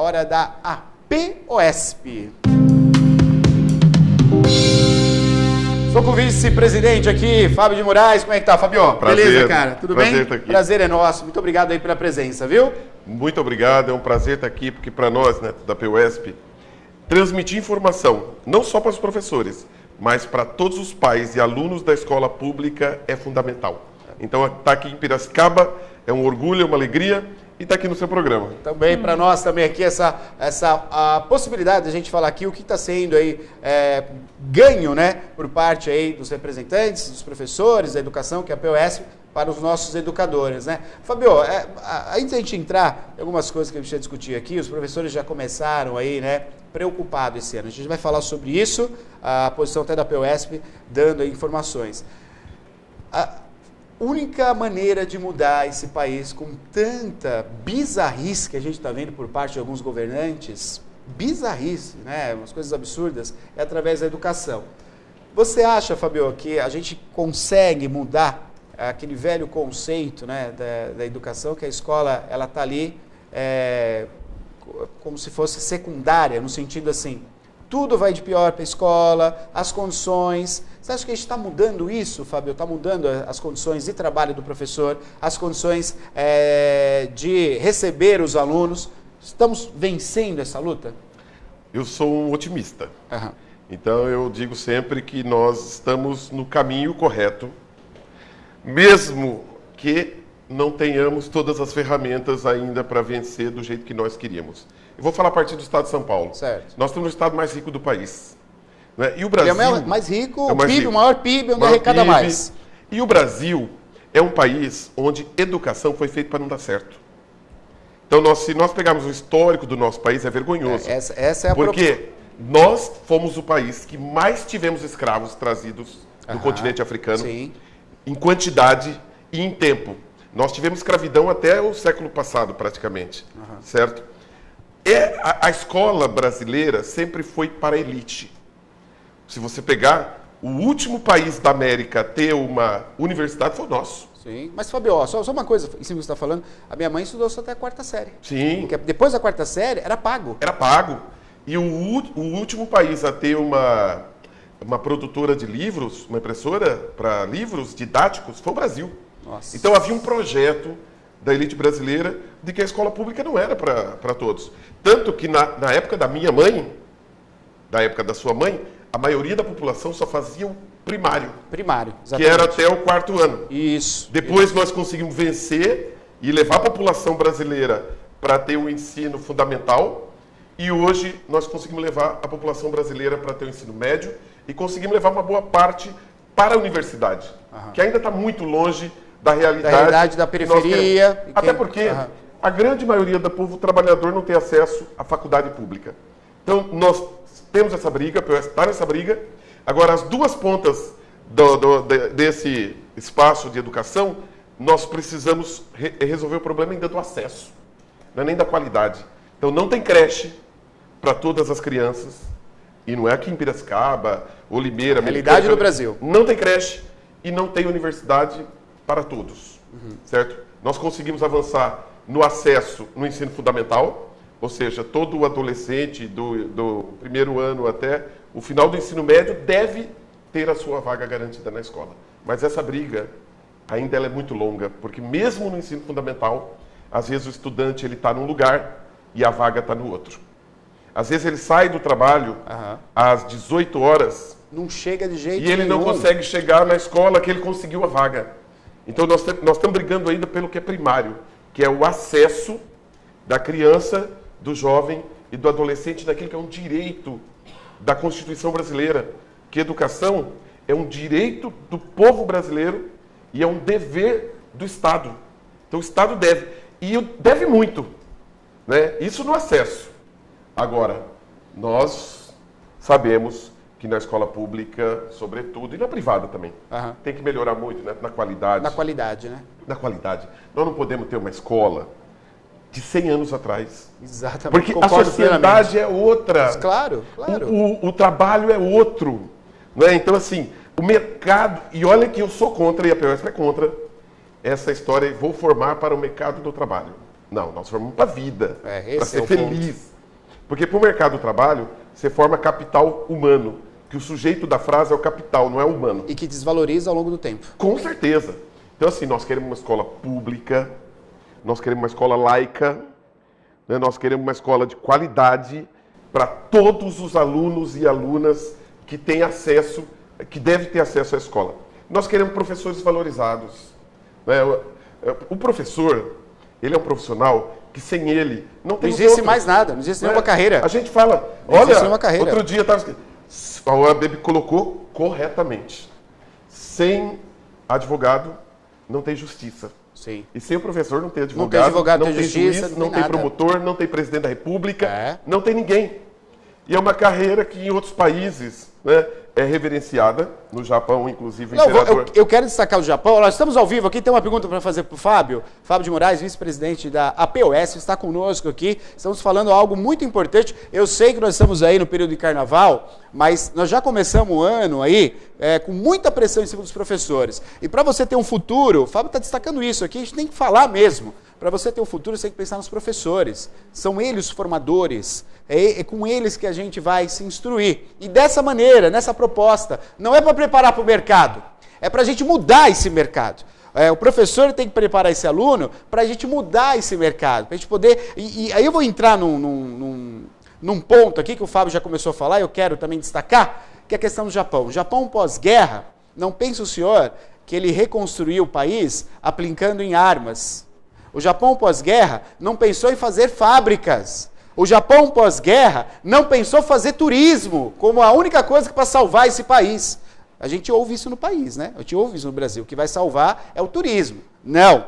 Hora da APOESP. Estou com o vice-presidente aqui, Fábio de Moraes. Como é que tá, Fabio? Prazer, beleza, cara? Tudo bem? estar aqui. Prazer é nosso. Muito obrigado aí pela presença, viu? Muito obrigado, é um prazer estar aqui, porque para nós, né, da APOESP, transmitir informação, não só para os professores, mas para todos os pais e alunos da escola pública é fundamental. Então, estar aqui em Piracicaba é um orgulho, é uma alegria, e está aqui no seu programa. Também para nós também aqui a possibilidade de a gente falar aqui o que está sendo aí ganho, né, por parte aí dos representantes, dos professores da educação, que é a APOESP, para os nossos educadores, né? Fabio, antes da gente entrar em algumas coisas que a gente vai discutir aqui, os professores já começaram aí, né, preocupados esse ano. A gente vai falar sobre isso, a posição até da APOESP dando aí informações. Única maneira de mudar esse país com tanta bizarrice que a gente está vendo por parte de alguns governantes, bizarrice, né, umas coisas absurdas, é através da educação. Você acha, Fabio, que a gente consegue mudar aquele velho conceito, né, da educação, que a escola ela está ali como se fosse secundária, no sentido assim, tudo vai de pior para a escola, as condições. Você acha que a gente está mudando isso, Fábio? Está mudando as condições de trabalho do professor, as condições de receber os alunos? Estamos vencendo essa luta? Eu sou um otimista. Uhum. Então, eu digo sempre que nós estamos no caminho correto, mesmo que não tenhamos todas as ferramentas ainda para vencer do jeito que nós queríamos. Eu vou falar a partir do estado de São Paulo. Certo. Nós temos o estado mais rico do país. Né? E o Brasil... Ele é o mais rico, é o mais rico. O maior PIB, onde arrecada mais. E o Brasil é um país onde educação foi feita para não dar certo. Então, se nós pegarmos o histórico do nosso país, é vergonhoso. Essa é a porque nós fomos o país que mais tivemos escravos trazidos do continente africano, sim, em quantidade e em tempo. Nós tivemos escravidão até o século passado, praticamente, certo? A escola brasileira sempre foi para a elite. Se você pegar, o último país da América a ter uma universidade foi o nosso. Sim, mas Fabio, só uma coisa, em cima do que você está falando, a minha mãe estudou só até a quarta série. Sim. Porque depois da quarta série era pago. Era pago. E o último país a ter uma produtora de livros, uma impressora para livros didáticos, foi o Brasil. Nossa. Então havia um projeto da elite brasileira de que a escola pública não era para todos. Tanto que na época da minha mãe, da época da sua mãe, a maioria da população só fazia o primário. Primário, exatamente. exatamente. Que era até o quarto ano. Isso. Depois nós conseguimos vencer e levar a população brasileira para ter o ensino fundamental. E hoje nós conseguimos levar a população brasileira para ter o ensino médio e conseguimos levar uma boa parte para a universidade, que ainda está muito longe da realidade da periferia. Até porque a grande maioria do povo trabalhador não tem acesso à faculdade pública. Então, nós temos essa briga, a APOESP está nessa briga. Agora, as duas pontas desse espaço de educação, nós precisamos resolver o problema ainda do acesso, não é nem da qualidade. Então, não tem creche para todas as crianças, e não é aqui em Piracicaba, ou Limeira... Realidade do Brasil. Não tem creche e não tem universidade para todos, certo? Nós conseguimos avançar no acesso no ensino fundamental, ou seja, todo adolescente do primeiro ano até o final do ensino médio deve ter a sua vaga garantida na escola. Mas essa briga ainda ela é muito longa, porque mesmo no ensino fundamental, às vezes o estudante ele está num lugar e a vaga está no outro. Às vezes ele sai do trabalho às 18 horas... Não chega de jeito nenhum. E ele não consegue chegar na escola que ele conseguiu a vaga. Então, nós estamos brigando ainda pelo que é primário, que é o acesso da criança, do jovem e do adolescente naquilo que é um direito da Constituição brasileira, que educação é um direito do povo brasileiro e é um dever do Estado. Então, o Estado deve, e deve muito, né? Isso no acesso. Agora, nós sabemos que na escola pública, sobretudo, e na privada também, tem que melhorar muito, né? Na qualidade. Na qualidade, né? Na qualidade. Nós não podemos ter uma escola de 100 anos atrás. Exatamente. Porque a sociedade é outra. Mas, claro, claro. O trabalho é outro. Né? Então, assim, o mercado... E olha que eu sou contra, e a APOESP é contra, essa história, vou formar para o mercado do trabalho. Não, nós formamos para a vida, para ser o feliz. ponto. Porque para o mercado do trabalho, você forma capital humano, que o sujeito da frase é o capital, não é o humano. E que desvaloriza ao longo do tempo. Com certeza. Então, assim, nós queremos uma escola pública, nós queremos uma escola laica, né? Nós queremos uma escola de qualidade para todos os alunos e alunas que têm acesso, que devem ter acesso à escola. Nós queremos professores valorizados, né? O professor, ele é um profissional que sem ele não tem Não existe mais nada, não existe nenhuma carreira. A gente fala, Não olha, existe nenhuma carreira. outro dia a OAB colocou corretamente, sem advogado não tem justiça. Sim. E sem o professor não tem advogado, Não tem advogado, não tem tem justiça, juiz, não não tem tem nada. promotor, não tem presidente da república, É. não tem ninguém. E é uma carreira que em outros países, né, é reverenciada, no Japão, inclusive, o Não, imperador. eu quero destacar o Japão. Nós estamos ao vivo aqui, tem uma pergunta para fazer para o Fábio. Fábio de Moraes, vice-presidente da APOS, está conosco aqui. Estamos falando algo muito importante. Eu sei que nós estamos aí no período de carnaval, mas nós já começamos o ano aí com muita pressão em cima dos professores. E para você ter um futuro, o Fábio está destacando isso aqui, a gente tem que falar mesmo. Para você ter um futuro, você tem que pensar nos professores. São eles os formadores. É com eles que a gente vai se instruir. E dessa maneira, nessa proposta, não é para preparar para o mercado, é para a gente mudar esse mercado. O professor tem que preparar esse aluno para a gente mudar esse mercado, para a gente poder... E aí eu vou entrar num ponto aqui que o Fábio já começou a falar, eu quero também destacar, que é a questão do Japão. O Japão pós-guerra, não pensa o senhor que ele reconstruiu o país aplicando em armas. O Japão pós-guerra não pensou em fazer fábricas. O Japão pós-guerra não pensou em fazer turismo como a única coisa para salvar esse país. A gente ouve isso no país, né? A gente ouve isso no Brasil. O que vai salvar é o turismo. Não.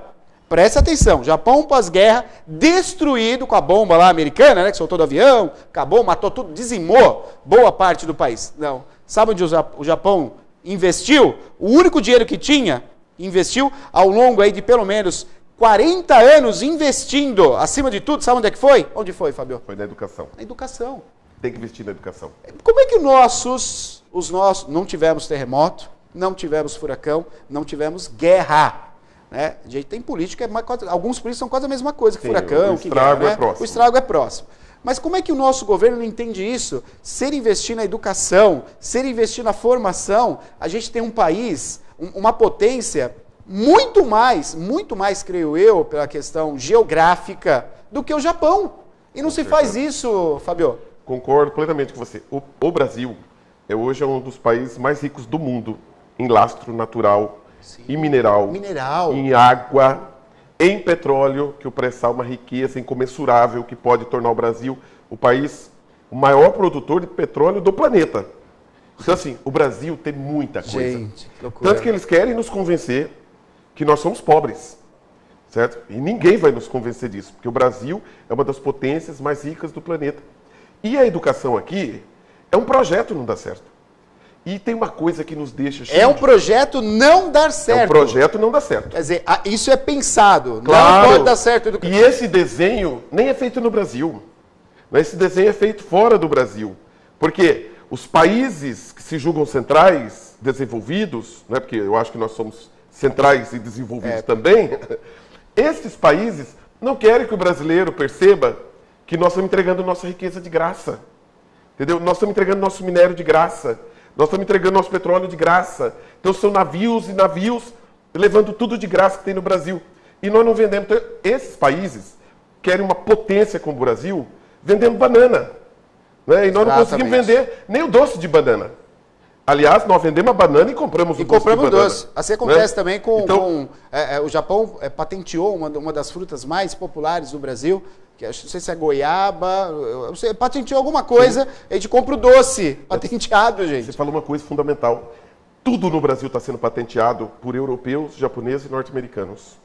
Presta atenção. Japão pós-guerra destruído com a bomba lá americana, né? Que soltou do avião, acabou, matou tudo, dizimou boa parte do país. Não. Sabe onde o Japão investiu? O único dinheiro que tinha, investiu ao longo aí de pelo menos 40 anos investindo, acima de tudo, sabe onde é que foi? Onde foi, Fábio? Foi na educação. Na educação. Tem que investir na educação. Como é que os nossos, não tivemos terremoto, não tivemos furacão, não tivemos guerra, né? A gente tem política, alguns políticos são quase a mesma coisa que Sim, furacão, o estrago guerra, né? é próximo. O estrago é próximo. Mas como é que o nosso governo não entende isso? Se ele investir na educação, se ele investir na formação, a gente tem um país, uma potência muito mais, creio eu, pela questão geográfica, do que o Japão. E não se faz isso, Fábio. Concordo plenamente com você. O Brasil hoje é um dos países mais ricos do mundo em lastro natural, em mineral, em água, em petróleo, que o pré-sal é uma riqueza incomensurável que pode tornar o Brasil o maior produtor de petróleo do planeta. Então, assim, o Brasil tem muita coisa. Gente, que loucura. Tanto que eles querem nos convencer que nós somos pobres, certo? E ninguém vai nos convencer disso, porque o Brasil é uma das potências mais ricas do planeta. E a educação aqui é um projeto não dar certo. E tem uma coisa que nos deixa... É um projeto não dar certo. É um projeto não dar certo. Quer dizer, isso é pensado. Claro. Não pode dar certo a educação. E esse desenho nem é feito no Brasil. Esse desenho é feito fora do Brasil. Porque os países que se julgam centrais, desenvolvidos, né, porque eu acho que nós somos centrais e desenvolvidos também, esses países não querem que o brasileiro perceba que nós estamos entregando nossa riqueza de graça. Entendeu? Nós estamos entregando nosso minério de graça. Nós estamos entregando nosso petróleo de graça. Então são navios e navios levando tudo de graça que tem no Brasil. E nós não vendemos. Então, esses países querem uma potência como o Brasil vendendo banana. Né? E nós não conseguimos vender nem o doce de banana. Aliás, nós vendemos a banana e compramos o doce. E compramos o doce. Assim acontece também com o Japão patenteou uma das frutas mais populares do Brasil, que não sei se é goiaba, patenteou alguma coisa, sim. A gente compra o doce patenteado, gente. Você falou uma coisa fundamental. Tudo no Brasil está sendo patenteado por europeus, japoneses e norte-americanos.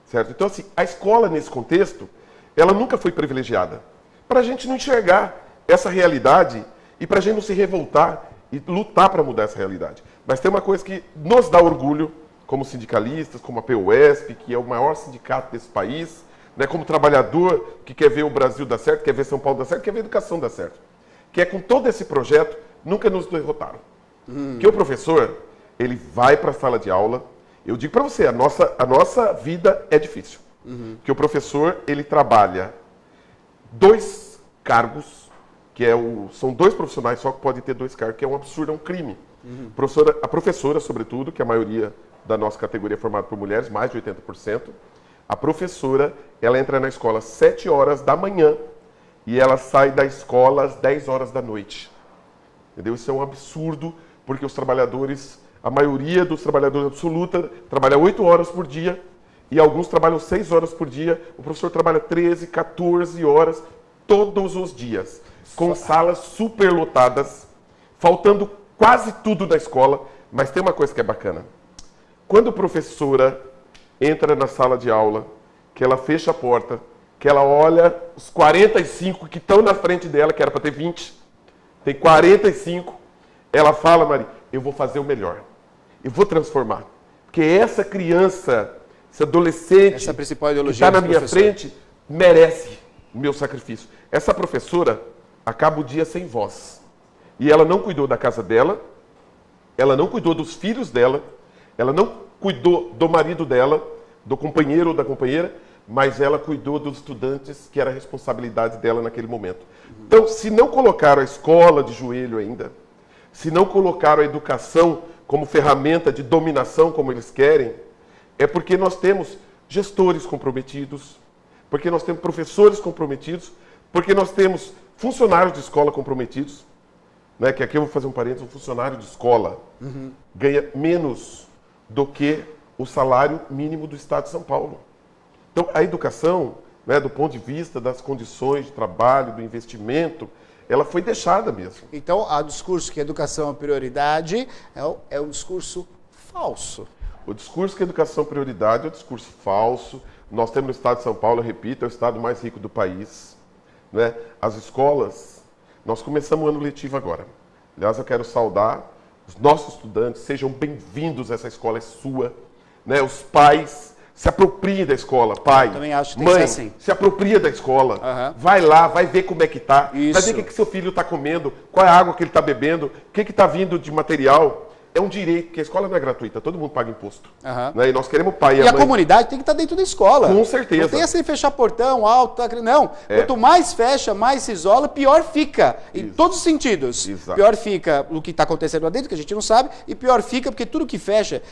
Certo? Então, assim, a escola, nesse contexto, ela nunca foi privilegiada. Para a gente não enxergar essa realidade e para a gente não se revoltar e lutar para mudar essa realidade. Mas tem uma coisa que nos dá orgulho, como sindicalistas, como a PUESP, que é o maior sindicato desse país, né, como trabalhador que quer ver o Brasil dar certo, quer ver São Paulo dar certo, quer ver a educação dar certo. Que é com todo esse projeto, nunca nos derrotaram. Porque o professor, ele vai para a sala de aula, eu digo para você, a nossa vida é difícil. Que o professor, ele trabalha 2 cargos, são 2 profissionais só que podem ter 2 cargos, que é um absurdo, é um crime. A professora, sobretudo, que a maioria da nossa categoria é formada por mulheres, mais de 80%, a professora, ela entra na escola às 7 horas da manhã e ela sai da escola às 10 horas da noite. Entendeu? Isso é um absurdo, porque os trabalhadores, a maioria dos trabalhadores absoluta, trabalha 8 horas por dia e alguns trabalham 6 horas por dia. O professor trabalha 13, 14 horas todos os dias, com salas superlotadas, faltando quase tudo da escola. Mas tem uma coisa que é bacana. Quando a professora entra na sala de aula, que ela fecha a porta, que ela olha os 45 que estão na frente dela, que era para ter 20, tem 45, ela fala, Maria, eu vou fazer o melhor, eu vou transformar. Porque essa criança, esse adolescente essa principal ideologia que está na minha frente, merece o meu sacrifício. Essa professora acaba o dia sem voz. E ela não cuidou da casa dela, ela não cuidou dos filhos dela, ela não cuidou do marido dela, do companheiro ou da companheira, mas ela cuidou dos estudantes, que era a responsabilidade dela naquele momento. Então, se não colocaram a escola de joelho ainda, se não colocaram a educação como ferramenta de dominação, como eles querem, é porque nós temos gestores comprometidos, porque nós temos professores comprometidos, porque nós temos funcionários de escola comprometidos, né? Que aqui eu vou fazer um parênteses, um funcionário de escola ganha menos do que o salário mínimo do Estado de São Paulo. Então, a educação, né, do ponto de vista das condições de trabalho, do investimento, ela foi deixada mesmo. Então, o discurso que a educação é prioridade é um discurso falso. O discurso que a educação é prioridade é um discurso falso. Nós temos no Estado de São Paulo, eu repito, é o estado mais rico do país. Né? As escolas, nós começamos o ano letivo agora. Aliás, eu quero saudar os nossos estudantes, sejam bem-vindos, essa escola é sua. Né? Os pais, se apropriem da escola, pai, também acho que tem mãe, que ser assim. se apropria da escola, vai lá, vai ver como é que está, vai ver o que seu filho está comendo, qual é a água que ele está bebendo, o que está vindo de material. É um direito, porque a escola não é gratuita, todo mundo paga imposto. Né? E nós queremos o pai e a mãe. E a comunidade tem que estar dentro da escola. Com certeza. Não tem assim fechar portão, alto, não. Quanto mais fecha, mais se isola, pior fica. Em todos os sentidos. Exato. Pior fica o que está acontecendo lá dentro, que a gente não sabe, e pior fica porque tudo que fecha,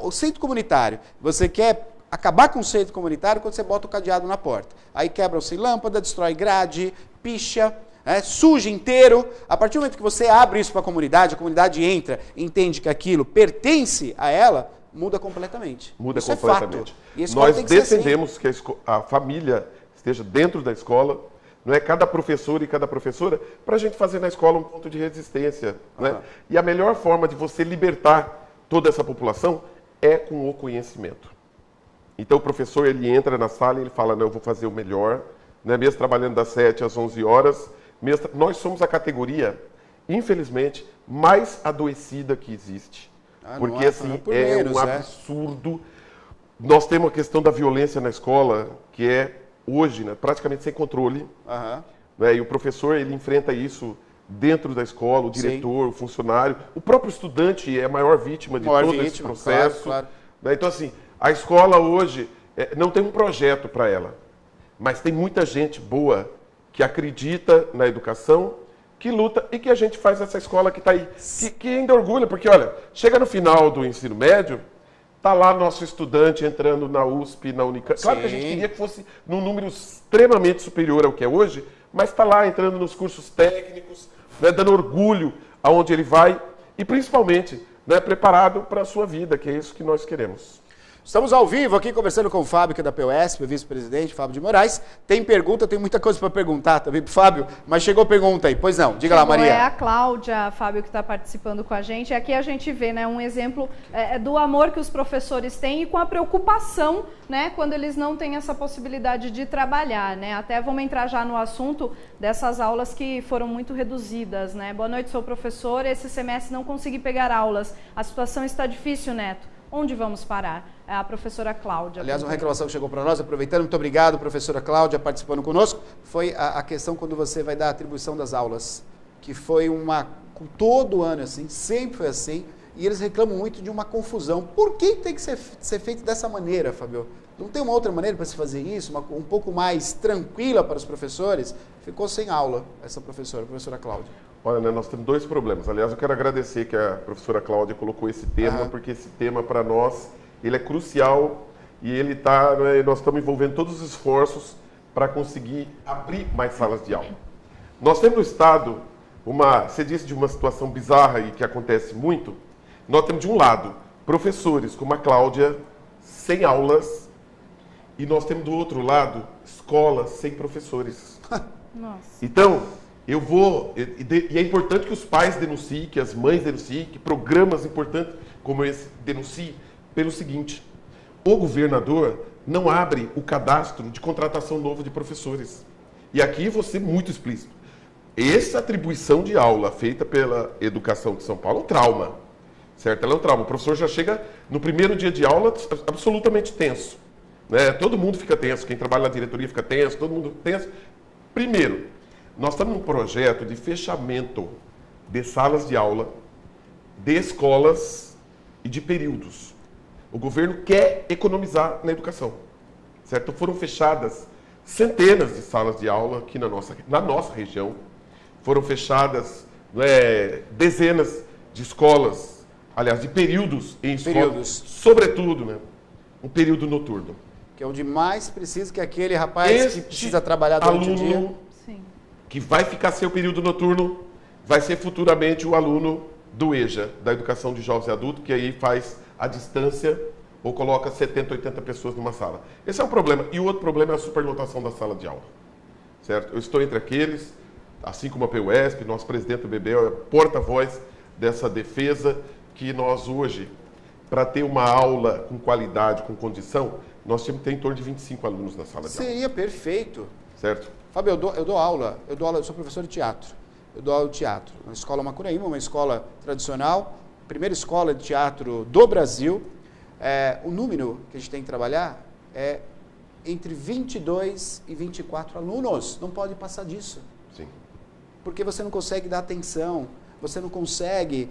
o centro comunitário, você quer acabar com o centro comunitário quando você bota o cadeado na porta. Aí quebram-se lâmpada, destrói grade, picha, suja inteiro. A partir do momento que você abre isso para a comunidade entra, entende que aquilo pertence a ela, muda completamente. Muda isso completamente. É fato. E nós defendemos que a família esteja dentro da escola, não é cada professor e cada professora, para a gente fazer na escola um ponto de resistência. Né? E a melhor forma de você libertar toda essa população é com o conhecimento. Então o professor, ele entra na sala e ele fala, não, eu vou fazer o melhor, né? Mesmo trabalhando das 7 às 11 horas, nós somos a categoria, infelizmente, mais adoecida que existe. Porque assim, é um absurdo. Nós temos a questão da violência na escola, que é hoje, né, praticamente sem controle. Né, e o professor, ele enfrenta isso dentro da escola, o diretor, o funcionário. O próprio estudante é a maior vítima de todo esse processo. Claro. Né, então, assim, a escola hoje não tem um projeto para ela, mas tem muita gente boa que acredita na educação, que luta e que a gente faz essa escola que está aí. Que ainda orgulha, porque, olha, chega no final do ensino médio, está lá nosso estudante entrando na USP, na Unicamp. Claro que a gente queria que fosse num número extremamente superior ao que é hoje, mas está lá entrando nos cursos técnicos, né, dando orgulho aonde ele vai e, principalmente, né, preparado para a sua vida, que é isso que nós queremos. Estamos ao vivo aqui conversando com o Fábio, que é da POSP, o vice-presidente, Fábio de Moraes. Tem pergunta, tem muita coisa para perguntar também para o Fábio, mas chegou pergunta aí. Pois não, diga lá, Maria. É a Cláudia, Fábio, que está participando com a gente. Aqui a gente vê, né, um exemplo do amor que os professores têm e com a preocupação, né, quando eles não têm essa possibilidade de trabalhar, né? Até vamos entrar já no assunto dessas aulas que foram muito reduzidas, né? Boa noite, sou professor, esse semestre não consegui pegar aulas. A situação está difícil, Neto. Onde vamos parar? É a professora Cláudia. Aliás, uma reclamação que chegou para nós, aproveitando, muito obrigado, professora Cláudia, participando conosco, foi a questão quando você vai dar a atribuição das aulas, que foi todo ano assim, sempre foi assim, e eles reclamam muito de uma confusão. Por que tem que ser feito dessa maneira, Fábio? Não tem uma outra maneira para se fazer isso, um pouco mais tranquila para os professores? Ficou sem aula essa professora, a professora Cláudia. Olha, né, nós temos 2 problemas. Aliás, eu quero agradecer que a professora Cláudia colocou esse tema, porque esse tema para nós, ele é crucial e ele tá, né, nós estamos envolvendo todos os esforços para conseguir abrir mais salas de aula. Nós temos no Estado você disse de uma situação bizarra e que acontece muito. Nós temos de um lado professores como a Cláudia sem aulas e nós temos do outro lado escolas sem professores. Nossa. Então, e é importante que os pais denunciem, que as mães denunciem, que programas importantes como esse denunciem pelo seguinte: o governador não abre o cadastro de contratação novo de professores. E aqui vou ser muito explícito. Essa atribuição de aula feita pela Educação de São Paulo é um trauma, certo? Ela é um trauma. O professor já chega no primeiro dia de aula absolutamente tenso, né? Todo mundo fica tenso, quem trabalha na diretoria fica tenso, todo mundo tenso. Primeiro, nós estamos num projeto de fechamento de salas de aula, de escolas e de períodos. O governo quer economizar na educação, certo? Foram fechadas centenas de salas de aula aqui na nossa região. Foram fechadas dezenas de escolas, aliás, de períodos em escolas, sobretudo, né, um período noturno. Que é onde mais precisa, que é aquele rapaz que precisa trabalhar durante o dia. Sim. Que vai ficar sem o período noturno, vai ser futuramente o aluno do EJA, da Educação de Jovens e Adultos, que aí faz a distância ou coloca 70, 80 pessoas numa sala. Esse é um problema. E o outro problema é a superlotação da sala de aula. Certo? Eu estou entre aqueles, assim como a PUESP, nosso presidente do Bebel é porta-voz dessa defesa, que nós hoje, para ter uma aula com qualidade, com condição, nós temos que ter em torno de 25 alunos na sala de aula. Seria perfeito. Certo? Fábio, eu dou aula, eu sou professor de teatro. Eu dou aula de teatro na Escola Macuraíma, uma escola tradicional, primeira escola de teatro do Brasil. O número que a gente tem que trabalhar é entre 22 e 24 alunos. Não pode passar disso. Sim. Porque você não consegue dar atenção, você não consegue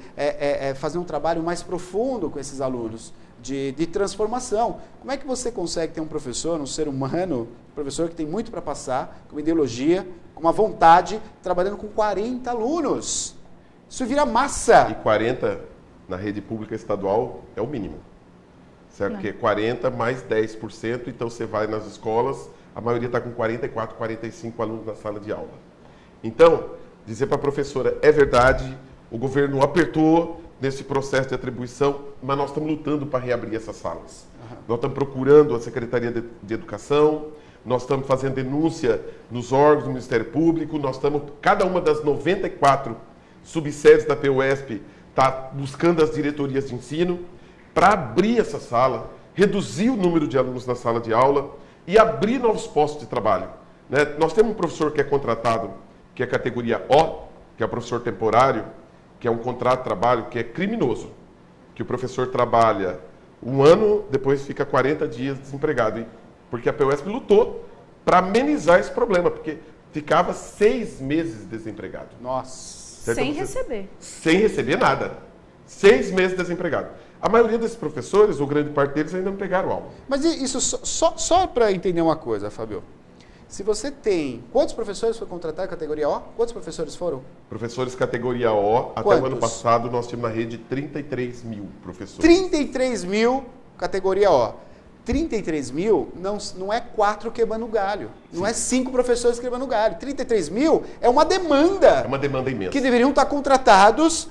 fazer um trabalho mais profundo com esses alunos, de transformação. Como é que você consegue ter um professor, um ser humano, um professor que tem muito para passar, com uma ideologia, com uma vontade, trabalhando com 40 alunos? Isso vira massa. E 40 na rede pública estadual é o mínimo. Certo? Porque 40 mais 10%, então você vai nas escolas, a maioria está com 44, 45 alunos na sala de aula. Então, dizer para a professora, é verdade, o governo apertou nesse processo de atribuição, mas nós estamos lutando para reabrir essas salas. Nós estamos procurando a Secretaria de Educação, nós estamos fazendo denúncia nos órgãos do Ministério Público, cada uma das 94 subsedes da PUESP está buscando as diretorias de ensino para abrir essa sala, reduzir o número de alunos na sala de aula e abrir novos postos de trabalho. Né? Nós temos um professor que é contratado, que é categoria O, que é o professor temporário, que é um contrato de trabalho que é criminoso, que o professor trabalha um ano, depois fica 40 dias desempregado, porque a PUESP lutou para amenizar esse problema, porque ficava 6 meses desempregado. Nossa. Certo? Sem receber. Sem receber nada. 6 meses desempregado. A maioria desses professores, ou grande parte deles, ainda não pegaram aula. Mas isso só para entender uma coisa, Fábio. Se você tem... Quantos professores foi contratar a categoria O? Quantos professores foram? Professores categoria O, até o ano passado, nós tínhamos na rede 33 mil professores. 33 mil categoria O. 33 mil não é 4 quebrando galho. Sim. Não é 5 professores quebrando galho. 33 mil é uma demanda. É uma demanda imensa. Que deveriam estar contratados,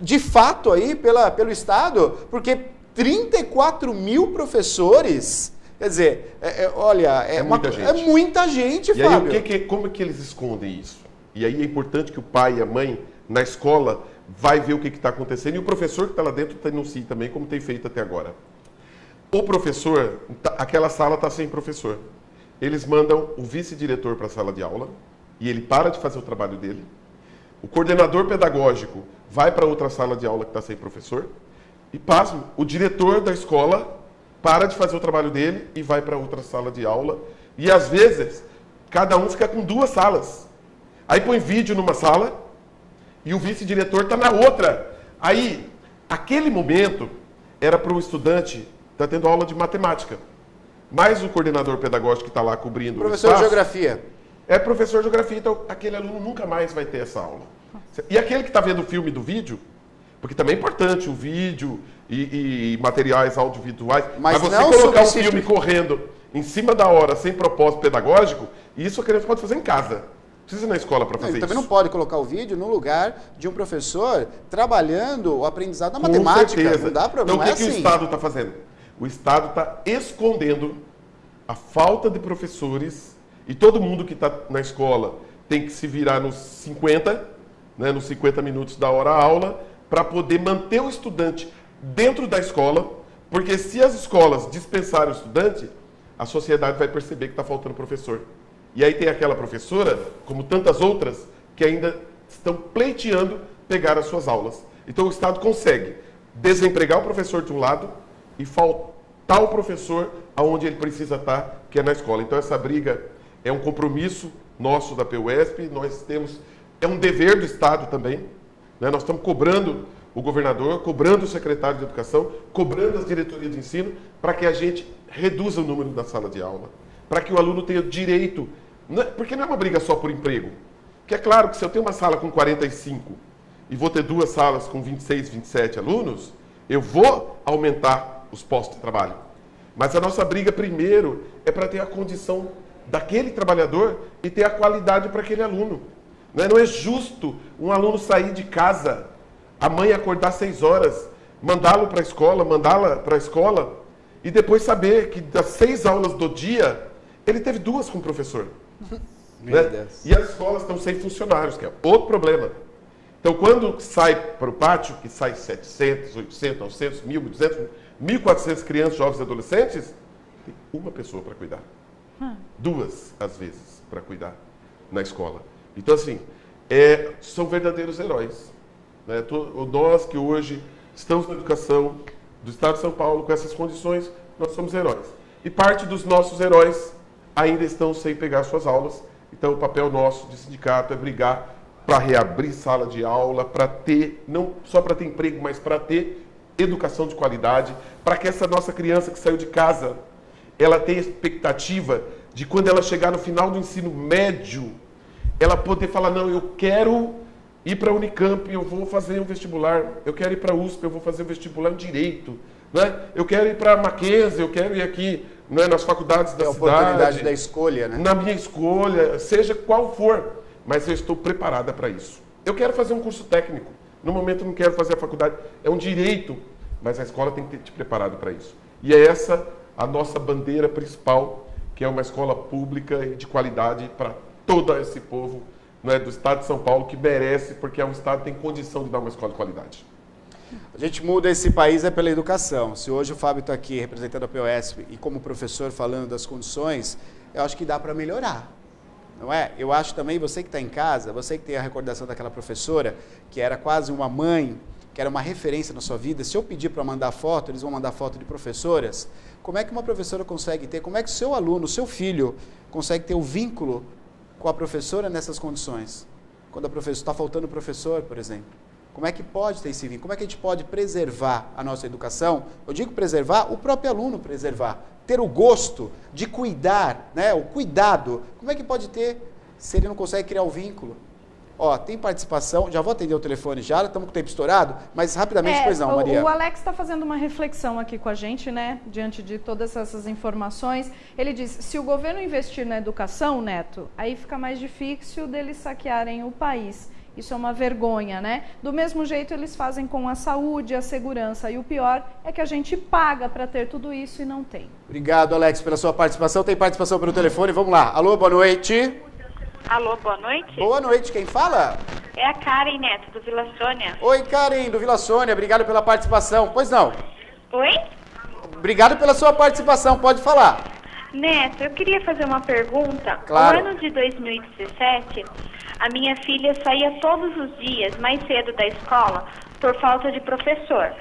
de fato, aí pelo Estado, porque 34 mil professores... Quer dizer, olha, muita gente, e Fábio. Aí, como é que eles escondem isso? E aí é importante que o pai e a mãe, na escola, vai ver o que está acontecendo e o professor que está lá dentro denuncie também, como tem feito até agora. O professor, aquela sala está sem professor. Eles mandam o vice-diretor para a sala de aula e ele para de fazer o trabalho dele. O coordenador pedagógico vai para outra sala de aula que está sem professor e, pasmo, o diretor da escola para de fazer o trabalho dele e vai para outra sala de aula. E, às vezes, cada um fica com 2 salas. Aí põe vídeo numa sala e o vice-diretor está na outra. Aí, aquele momento, era para o estudante estar tendo aula de matemática. mais o coordenador pedagógico que está lá cobrindo Professor o de espaço, geografia. é professor de geografia, então aquele aluno nunca mais vai ter essa aula. E aquele que está vendo o filme do vídeo, porque também é importante o vídeo e materiais audiovisuais, mas você não colocar um substitui. filme correndo em cima da hora, sem propósito pedagógico, isso a criança pode fazer em casa. Não precisa ir na escola para fazer Ele isso. também não pode colocar o vídeo no lugar de um professor trabalhando o aprendizado da Com matemática. certeza. Não dá para Então, não o é que o assim. Estado está fazendo? O Estado está escondendo a falta de professores e todo mundo que está na escola tem que se virar nos 50, né, nos 50 minutos da hora aula, para poder manter o estudante dentro da escola, porque se as escolas dispensarem o estudante, a sociedade vai perceber que está faltando professor. E aí tem aquela professora, como tantas outras, que ainda estão pleiteando pegar as suas aulas. Então o Estado consegue desempregar o professor de um lado e faltar o professor aonde ele precisa estar, que é na escola. Então essa briga é um compromisso nosso da PUESP, é um dever do Estado também, né? Nós estamos cobrando o governador, cobrando o secretário de Educação, cobrando as diretorias de ensino, para que a gente reduza o número da sala de aula, para que o aluno tenha direito, porque não é uma briga só por emprego, porque é claro que se eu tenho uma sala com 45 e vou ter 2 salas com 26, 27 alunos, eu vou aumentar os postos de trabalho. Mas a nossa briga primeiro é para ter a condição daquele trabalhador e ter a qualidade para aquele aluno. Não é justo um aluno sair de casa, a mãe acordar 6 horas, mandá-la para a escola e depois saber que das 6 aulas do dia, ele teve 2 com o professor. Né? E as escolas estão sem funcionários, que é outro problema. Então, quando sai para o pátio, que sai 700, 800, 900, 1.200, 1.400 crianças, jovens e adolescentes, tem uma pessoa para cuidar. 2, às vezes, para cuidar na escola. Então, assim, são verdadeiros heróis. Né? Nós que hoje estamos na educação do Estado de São Paulo com essas condições, nós somos heróis. E parte dos nossos heróis ainda estão sem pegar suas aulas. Então, o papel nosso de sindicato é brigar para reabrir sala de aula, para ter, não só para ter emprego, mas para ter educação de qualidade, para que essa nossa criança que saiu de casa, ela tenha expectativa de quando ela chegar no final do ensino médio, ela poder falar, não, eu quero ir para a Unicamp, eu vou fazer um vestibular, eu quero ir para a USP, eu vou fazer um vestibular em Direito, né? Eu quero ir para a Mackenzie, eu quero ir aqui, né, nas faculdades da cidade. A oportunidade da escolha, né? Na minha escolha, seja qual for, mas eu estou preparada para isso. Eu quero fazer um curso técnico, no momento eu não quero fazer a faculdade, é um direito, mas a escola tem que ter te preparado para isso. E é essa a nossa bandeira principal, que é uma escola pública e de qualidade para todo esse povo, né, do Estado de São Paulo, que merece, porque é um Estado que tem condição de dar uma escola de qualidade. A gente muda esse país pela educação. Se hoje o Fábio está aqui representando a PUESP e como professor falando das condições, eu acho que dá para melhorar. Não é? Eu acho também, você que está em casa, você que tem a recordação daquela professora, que era quase uma mãe, que era uma referência na sua vida, se eu pedir para mandar foto, eles vão mandar foto de professoras, como é que uma professora consegue ter, como é que o seu aluno, o seu filho, consegue ter o vínculo com a professora nessas condições? Quando a professora está faltando professor, por exemplo. Como é que pode ter esse vínculo? Como é que a gente pode preservar a nossa educação? Eu digo preservar, o próprio aluno preservar. Ter o gosto de cuidar, né? O cuidado. Como é que pode ter se ele não consegue criar o vínculo? Ó, tem participação, já vou atender o telefone já, estamos com o tempo estourado, mas rapidamente, pois não, Maria. O Alex está fazendo uma reflexão aqui com a gente, né, diante de todas essas informações. Ele diz, se o governo investir na educação, Neto, aí fica mais difícil deles saquearem o país. Isso é uma vergonha, né? Do mesmo jeito eles fazem com a saúde, a segurança. E o pior é que a gente paga para ter tudo isso e não tem. Obrigado, Alex, pela sua participação. Tem participação pelo telefone, vamos lá. Alô, boa noite. Alô, boa noite. Boa noite, quem fala? É a Karen Neto, do Vila Sônia. Oi, Karen, do Vila Sônia, obrigado pela participação. Pois não. Oi? Obrigado pela sua participação, pode falar. Neto, eu queria fazer uma pergunta. Claro. No ano de 2017, a minha filha saía todos os dias, mais cedo da escola, por falta de professor.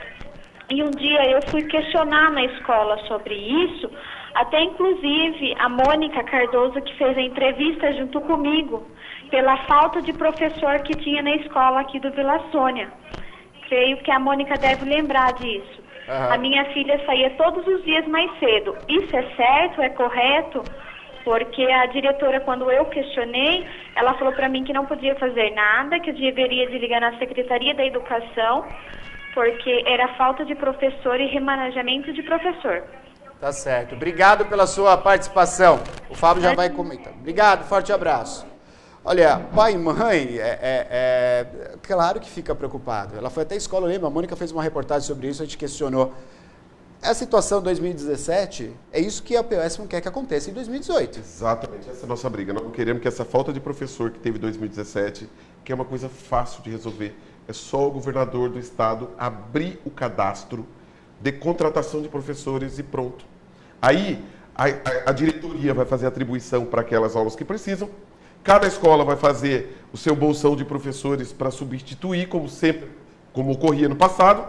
E um dia eu fui questionar na escola sobre isso, até inclusive a Mônica Cardoso, que fez a entrevista junto comigo, pela falta de professor que tinha na escola aqui do Vila Sônia. Creio que a Mônica deve lembrar disso. A minha filha saía todos os dias mais cedo. Isso é certo? É correto? Porque a diretora, quando eu questionei, ela falou para mim que não podia fazer nada, que eu deveria desligar na Secretaria da Educação, porque era falta de professor e remanejamento de professor. Tá certo. Obrigado pela sua participação. O Fábio já vai comentar. Obrigado, forte abraço. Olha, pai e mãe, claro que fica preocupado. Ela foi até a escola, lembra? A Mônica fez uma reportagem sobre isso, a gente questionou. A situação de 2017 é isso que a POS não quer que aconteça em 2018. Exatamente, essa é a nossa briga. Nós não queremos que essa falta de professor que teve em 2017, que é uma coisa fácil de resolver, é só o governador do estado abrir o cadastro de contratação de professores e pronto. Aí a diretoria vai fazer atribuição para aquelas aulas que precisam, cada escola vai fazer o seu bolsão de professores para substituir, como sempre, como ocorria no passado,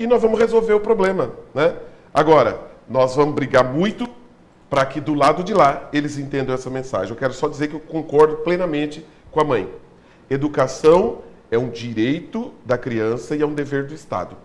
e nós vamos resolver o problema, né? Agora, nós vamos brigar muito para que do lado de lá eles entendam essa mensagem. Eu quero só dizer que eu concordo plenamente com a mãe. Educação é um direito da criança e é um dever do Estado.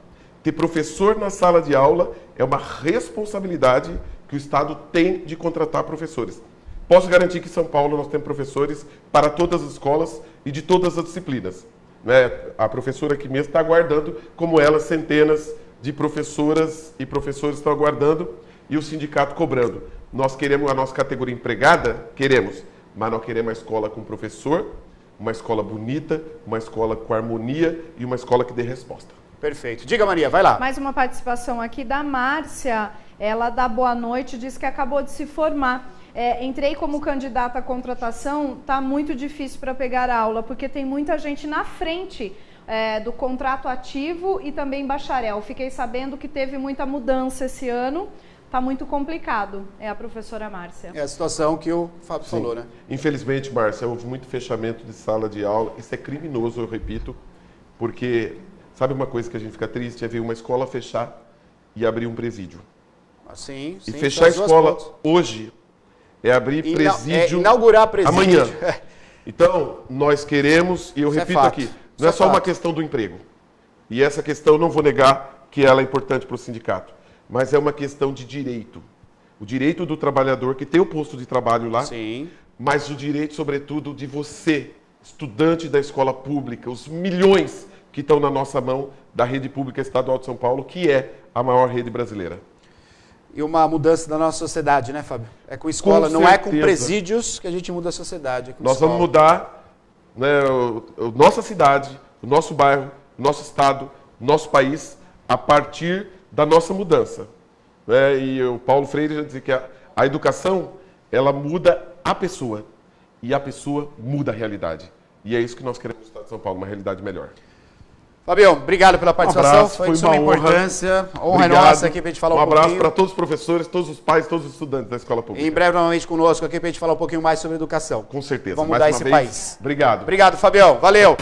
Ter professor na sala de aula é uma responsabilidade que o Estado tem de contratar professores. Posso garantir que em São Paulo nós temos professores para todas as escolas e de todas as disciplinas. Né? A professora aqui mesmo está aguardando, como ela, centenas de professoras e professores estão aguardando e o sindicato cobrando. Nós queremos a nossa categoria empregada? Queremos, mas nós queremos uma escola com professor, uma escola bonita, uma escola com harmonia e uma escola que dê resposta. Perfeito. Diga, Maria, vai lá. Mais uma participação aqui da Márcia. Ela dá boa noite, diz que acabou de se formar. Entrei como candidata à contratação, está muito difícil para pegar aula, porque tem muita gente na frente do contrato ativo e também bacharel. Fiquei sabendo que teve muita mudança esse ano, está muito complicado. É a professora Márcia. É a situação que o Fábio falou, né? Infelizmente, Márcia, houve muito fechamento de sala de aula. Isso é criminoso, eu repito, porque sabe uma coisa que a gente fica triste? É ver uma escola fechar e abrir um presídio. Sim, e fechar a escola hoje é abrir presídio, inaugurar presídio amanhã. Então, nós queremos, e eu repito aqui, não é só uma questão do emprego. E essa questão, não vou negar que ela é importante para o sindicato, mas é uma questão de direito. O direito do trabalhador que tem o posto de trabalho lá, sim, mas o direito, sobretudo, de você, estudante da escola pública, os milhões que estão na nossa mão da rede pública estadual de São Paulo, que é a maior rede brasileira. E uma mudança da nossa sociedade, né, Fábio? É com escola, não é com presídios que a gente muda a sociedade. Nós vamos mudar, né, nossa cidade, o nosso bairro, o nosso estado, o nosso país, a partir da nossa mudança. Né? E o Paulo Freire já dizia que a educação, ela muda a pessoa. E a pessoa muda a realidade. E é isso que nós queremos no estado de São Paulo, uma realidade melhor. Fabião, obrigado pela participação. Um abraço, foi de suma importância. Honra é nossa aqui para a gente falar um pouquinho. Um abraço para todos os professores, todos os pais, todos os estudantes da escola pública. Em breve, novamente conosco aqui para a gente falar um pouquinho mais sobre educação. Com certeza. Vamos mudar esse país. Obrigado. Obrigado, Fabião. Valeu.